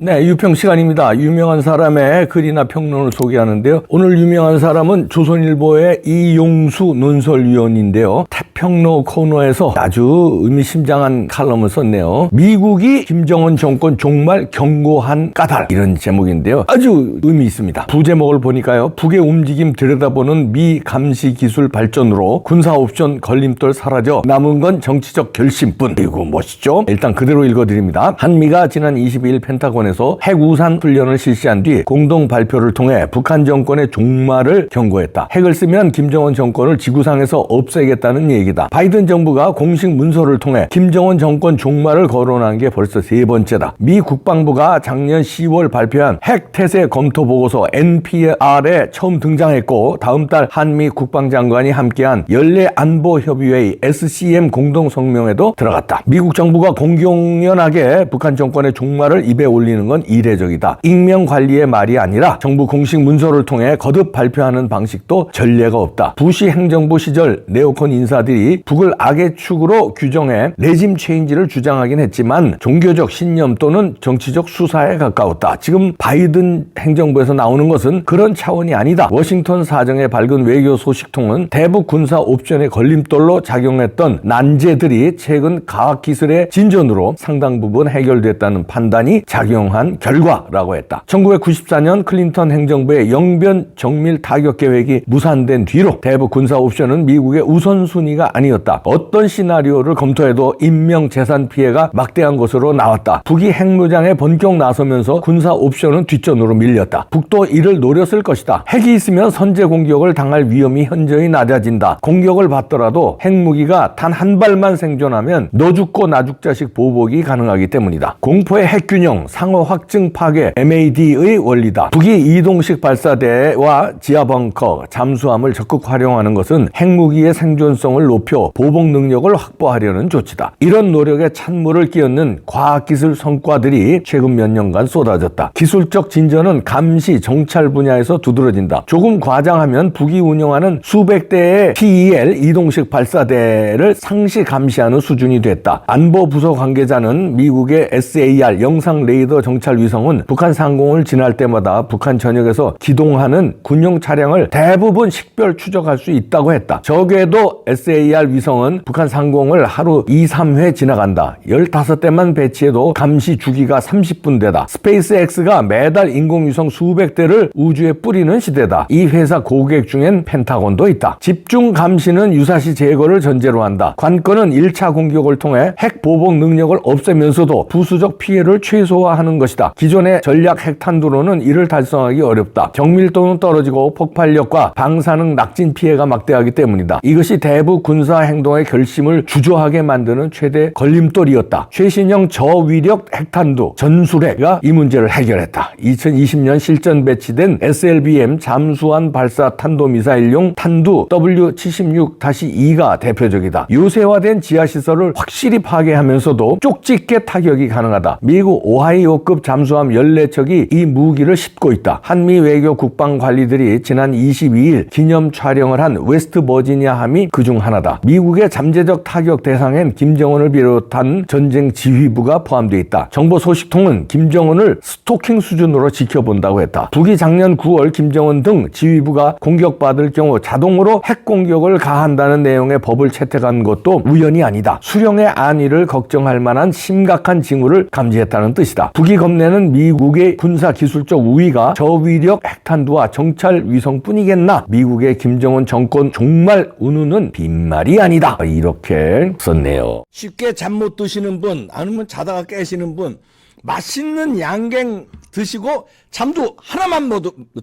네, 유평 시간입니다. 유명한 사람의 글이나 평론을 소개하는데요. 오늘 유명한 사람은 조선일보의 이용수 논설위원인데요. 태평로 코너에서 아주 의미심장한 칼럼을 썼네요. 미국이 김정은 정권 종말 경고한 까닭, 이런 제목인데요. 아주 의미 있습니다. 부제목을 보니까요. 북의 움직임 들여다보는 미 감시 기술 발전으로 군사 옵션 걸림돌 사라져 남은 건 정치적 결심뿐. 이거 멋있죠? 일단 그대로 읽어드립니다. 한미가 지난 22일 펜타곤에서 핵우산 훈련을 실시한 뒤 공동 발표를 통해 북한 정권의 종말을 경고했다. 핵을 쓰면 김정은 정권을 지구상에서 없애겠다는 얘기다. 바이든 정부가 공식 문서를 통해 김정은 정권 종말을 거론한 게 벌써 세 번째다. 미 국방부가 작년 10월 발표한 핵태세 검토 보고서 NPR에 처음 등장했고, 다음 달 한미 국방장관이 함께한 연례안보협의회 SCM 공동성명에도 들어갔다. 미국 정부가 공공연하게 북한 정권의 종말을 입에 올리는 건 이례적이다. 익명 관리의 말이 아니라 정부 공식 문서를 통해 거듭 발표하는 방식도 전례가 없다. 부시 행정부 시절 네오콘 인사들이 북을 악의 축으로 규정해 레짐 체인지를 주장하긴 했지만 종교적 신념 또는 정치적 수사에 가까웠다. 지금 바이든 행정부에서 나오는 것은 그런 차원이 아니다. 워싱턴 사정의 밝은 외교 소식통은 대북 군사 옵션의 걸림돌로 작용했던 난제들이 최근 과학기술의 진전으로 상당 부분 해결됐다는 판단이 작용한 결과라고 했다. 1994년 클린턴 행정부의 영변 정밀 타격 계획이 무산된 뒤로 대북 군사 옵션은 미국의 우선순위가 아니었다. 어떤 시나리오를 검토해도 인명 재산 피해가 막대한 것으로 나왔다. 북이 핵무장에 본격 나서면서 군사 옵션은 뒷전으로 밀렸다. 북도 이를 노렸을 것이다. 핵이 있으면 선제 공격을 당할 위험이 현저히 낮아진다. 공격을 받더라도 핵무기가 단 한 발만 생존하면 너 죽고 나 죽자식 보복이 가능하기 때문이다. 공포의 핵균형, 상호 확증 파괴, MAD의 원리다. 북이 이동식 발사대와 지하벙커, 잠수함을 적극 활용하는 것은 핵무기의 생존성을 높여 보복 능력을 확보하려는 조치다. 이런 노력에 찬물을 끼얹는 과학기술 성과들이 최근 몇 년간 쏟아졌다. 기술적 진전은 감시, 정찰 분야에서 두드러진다. 조금 과장하면 북이 운영하는 수백 대의 PEL 이동식 발사대를 상시 감시하는 수준이 됐다. 안보부서 관계자는 미국의 SAR 영상 레이더 정찰 위성은 북한 상공을 지날 때마다 북한 전역에서 기동하는 군용 차량을 대부분 식별 추적할 수 있다고 했다. 적어도 SAR 위성은 북한 상공을 하루 2, 3회 지나간다. 15대만 배치해도 감시 주기가 30분대다. 스페이스X가 매달 인공위성 수백 대를 우주에 뿌리는 시대다. 이 회사 고객 중엔 펜타곤도 있다. 집중 감시는 유사시 제거를 전제로 한다. 관건은 1차 공격을 통해 핵 보복 능력을 없애면서도 부수적 피해를 최소화하는 것이다. 기존의 전략 핵탄두로는 이를 달성하기 어렵다. 정밀도는 떨어지고 폭발력과 방사능 낙진 피해가 막대하기 때문이다. 이것이 대북 군사 행동의 결심을 주저하게 만드는 최대 걸림돌이었다. 최신형 저위력 핵탄두 전술핵가 이 문제를 해결했다. 2020년 실전 배치된 SLBM 잠수함 발사 탄도미사일용 탄두 W76-2가 대표적이다. 요새화된 지하시설을 확실히 파괴하면서도 쪽집게 타격이 가능하다. 미국 오하이오급 잠수함 14척이 이 무기를 싣고 있다. 한미 외교 국방 관리들이 지난 22일 기념 촬영을 한 웨스트 버지니아 함이 그중 하나다. 미국의 잠재적 타격 대상엔 김정은을 비롯한 전쟁 지휘부가 포함되어 있다. 정보 소식통은 김정은을 스토킹 수준으로 지켜본다고 했다. 북이 작년 9월 김정은 등 지휘부가 공격받을 경우 자동으로 핵 공격을 가한다는 내용의 법을 채택한 것도 우연이 아니다. 수령의 안위를 걱정할 만한 심각한 징후를 감지했다는 뜻이다. 북이 겁내는 미국의 군사 기술적 우위가 저위력 핵탄두와 정찰 위성뿐이겠나? 미국의 김정은 정권 종말 운운은 빈말이 아니다. 이렇게 썼네요. 쉽게 잠 못 드시는 분, 아니면 자다가 깨시는 분, 맛있는 양갱 드시고 잠도 하나만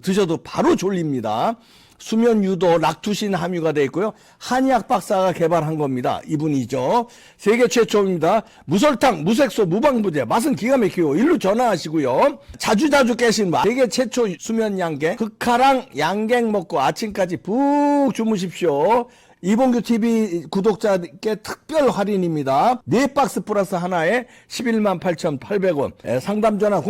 드셔도 바로 졸립니다. 수면 유도 락투신 함유가 되어 있고요. 한의학 박사가 개발한 겁니다. 이분이죠. 세계 최초입니다. 무설탕, 무색소, 무방부제. 맛은 기가 막히고 일로 전화하시고요. 자주자주 깨신 맛. 세계 최초 수면 양갱. 극하랑 양갱 먹고 아침까지 푹 주무십시오. 이봉규 TV 구독자께 특별 할인입니다. 4박스 플러스 하나에 118,800원. 상담 전화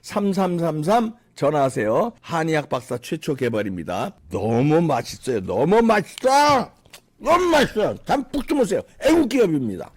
080-767-3333 전화하세요. 한의학 박사 최초 개발입니다. 너무 맛있어요. 너무 맛있어. 너무 맛있어요. 잠 푹 주무세요. 애국 기업입니다.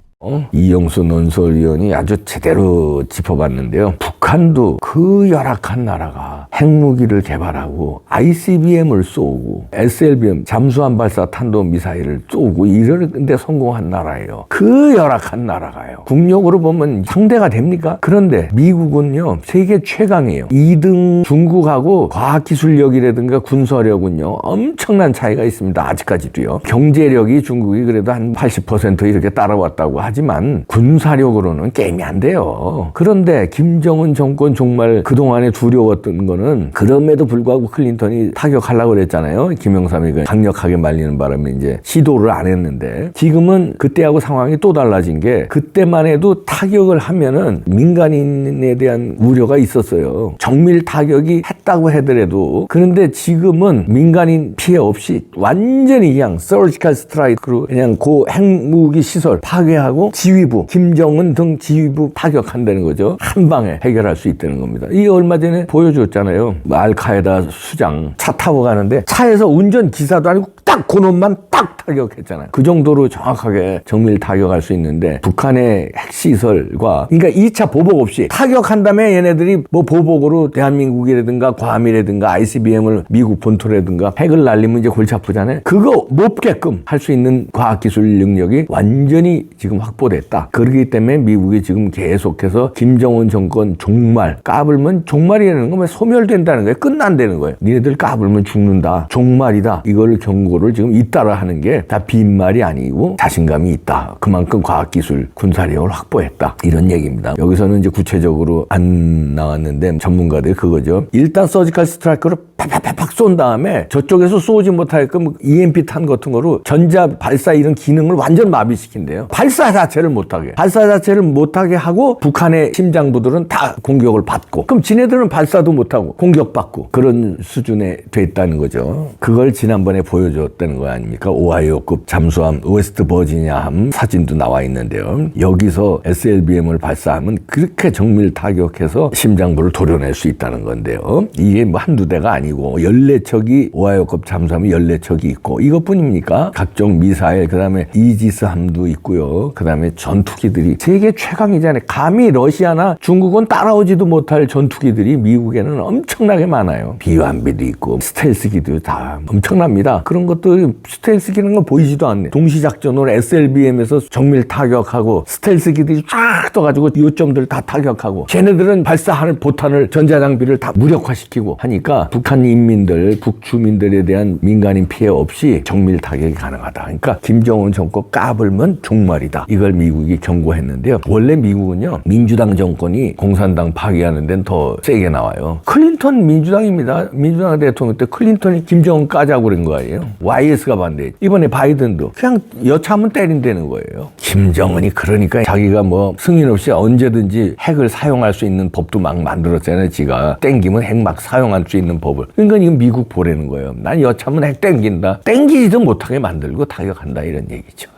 이용수 논설위원이 아주 제대로 짚어봤는데요. 북한도 그 열악한 나라가 핵무기를 개발하고 ICBM을 쏘고 SLBM 잠수함 발사 탄도미사일을 쏘고 이러는데 성공한 나라예요. 그 열악한 나라가요. 국력으로 보면 상대가 됩니까? 그런데 미국은요 세계 최강이에요. 2등 중국하고 과학기술력이라든가 군사력은요 엄청난 차이가 있습니다. 아직까지도요. 경제력이 중국이 그래도 한 80% 이렇게 따라왔다고 하지만 군사력으로는 게임이 안 돼요. 그런데 김정은 정권 정말 그동안에 두려웠던 거는 그럼에도 불구하고 클린턴이 타격하려고 그랬잖아요. 김영삼이 강력하게 말리는 바람에 이제 시도를 안 했는데 지금은 그때하고 상황이 또 달라진 게 그때만 해도 타격을 하면은 민간인에 대한 우려가 있었어요. 정밀 타격이 했다고 하더라도 그런데 지금은 민간인 피해 없이 완전히 그냥 서지컬 스트라이크로 그냥 그 핵무기 시설 파괴하고 지휘부 김정은 등 지휘부 타격한다는 거죠. 한 방에 해결할 수 있다는 겁니다. 이 얼마 전에 보여줬잖아요. 알카에다 수장 차 타고 가는데 차에서 운전 기사도 아니고 딱 그놈만 딱 타격했잖아요. 그 정도로 정확하게 정밀 타격할 수 있는데 북한의 핵시설과 그러니까 2차 보복 없이 타격한 다음에 얘네들이 뭐 보복으로 대한민국이라든가 괌이라든가 ICBM을 미국 본토라든가 핵을 날리면 이제 골치 아프잖아요. 그거 못게끔 할 수 있는 과학기술 능력이 완전히 지금 확보됐다. 그렇기 때문에 미국이 지금 계속해서 김정은 정권 종말 까불면 종말이라는 건 소멸된다는 거예요. 끝난다는 거예요. 니네들 까불면 죽는다. 종말이다. 이걸 경고를 지금 잇따라 하는 게 다 빈말이 아니고 자신감이 있다. 그만큼 과학기술 군사력을 확보했다. 이런 얘기입니다. 여기서는 이제 구체적으로 안 나왔는데 전문가들이 그거죠. 일단 서지컬 스트라이크로 팍팍팍 쏜 다음에 저쪽에서 쏘지 못하게끔 EMP 탄 같은 거로 전자 발사 이런 기능을 완전 마비시킨대요. 발사 자체를 못하게 하고 북한의 심장부들은 다 공격을 받고 그럼 지네들은 발사도 못하고 공격받고 그런 수준에 돼 있다는 거죠. 그걸 지난번에 보여줬다는 거 아닙니까? 오하이오급 잠수함 웨스트 버지니아함 사진도 나와 있는데요. 여기서 SLBM을 발사하면 그렇게 정밀 타격해서 심장부를 도려낼 수 있다는 건데요. 이게 뭐 한두 대가 아니고 14척이 오하이오급 잠수함이 14척이 있고 이것뿐입니까? 각종 미사일 그다음에 이지스함도 있고요. 그다음에 전투기들이 세계 최강이잖아요. 감히 러시아나 중국은 따라오지도 못할 전투기들이 미국에는 엄청나게 많아요. 비완비도 있고 스텔스기도 다 엄청납니다. 그런 것도 스텔스기는 건 보이지도 않네. 동시작전으로 SLBM에서 정밀 타격하고 스텔스기들이 쫙 떠가지고 요점들 다 타격하고 걔네들은 발사하는 포탄을 전자장비를 다 무력화시키고 하니까 북한 인민들 북주민들에 대한 민간인 피해 없이 정밀 타격이 가능하다. 그러니까 김정은 정권 까불면 종말이다. 이걸 미국이 경고했는데요. 원래 미국은요 민주당 정권이 공산당 파괴하는 데는 더 세게 나와요. 클린턴 민주당입니다. 민주당 대통령 때 클린턴이 김정은 까자고 그런 거예요. YS가 반대. 이번에 바이든도 그냥 여차하면 때린다는 거예요. 김정은이 그러니까 자기가 뭐 승인 없이 언제든지 핵을 사용할 수 있는 법도 막 만들었잖아요. 지가 땡기면 핵 막 사용할 수 있는 법을. 그러니까 이건 미국 보라는 거예요. 난 여차하면 핵 땡긴다. 땡기지도 못하게 만들고 타격한다 이런 얘기죠.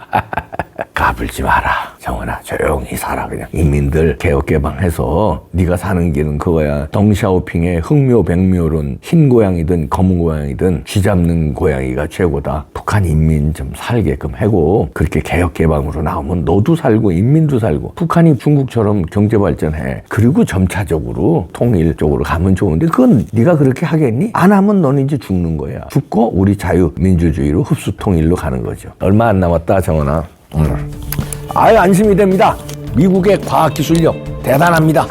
까불지 마라. 정원아 조용히 살아. 그냥 인민들 개혁개방해서 네가 사는 길은 그거야. 덩샤오핑의 흥묘백묘론 흰 고양이든 검은 고양이든 쥐 잡는 고양이가 최고다. 북한 인민 좀 살게끔 하고 그렇게 개혁개방으로 나오면 너도 살고 인민도 살고 북한이 중국처럼 경제발전해. 그리고 점차적으로 통일 쪽으로 가면 좋은데 그건 네가 그렇게 하겠니? 안 하면 너는 이제 죽는 거야. 죽고 우리 자유민주주의로 흡수통일로 가는 거죠. 얼마 안 남았다 정원아. 안심이 됩니다. 미국의 과학기술력 대단합니다.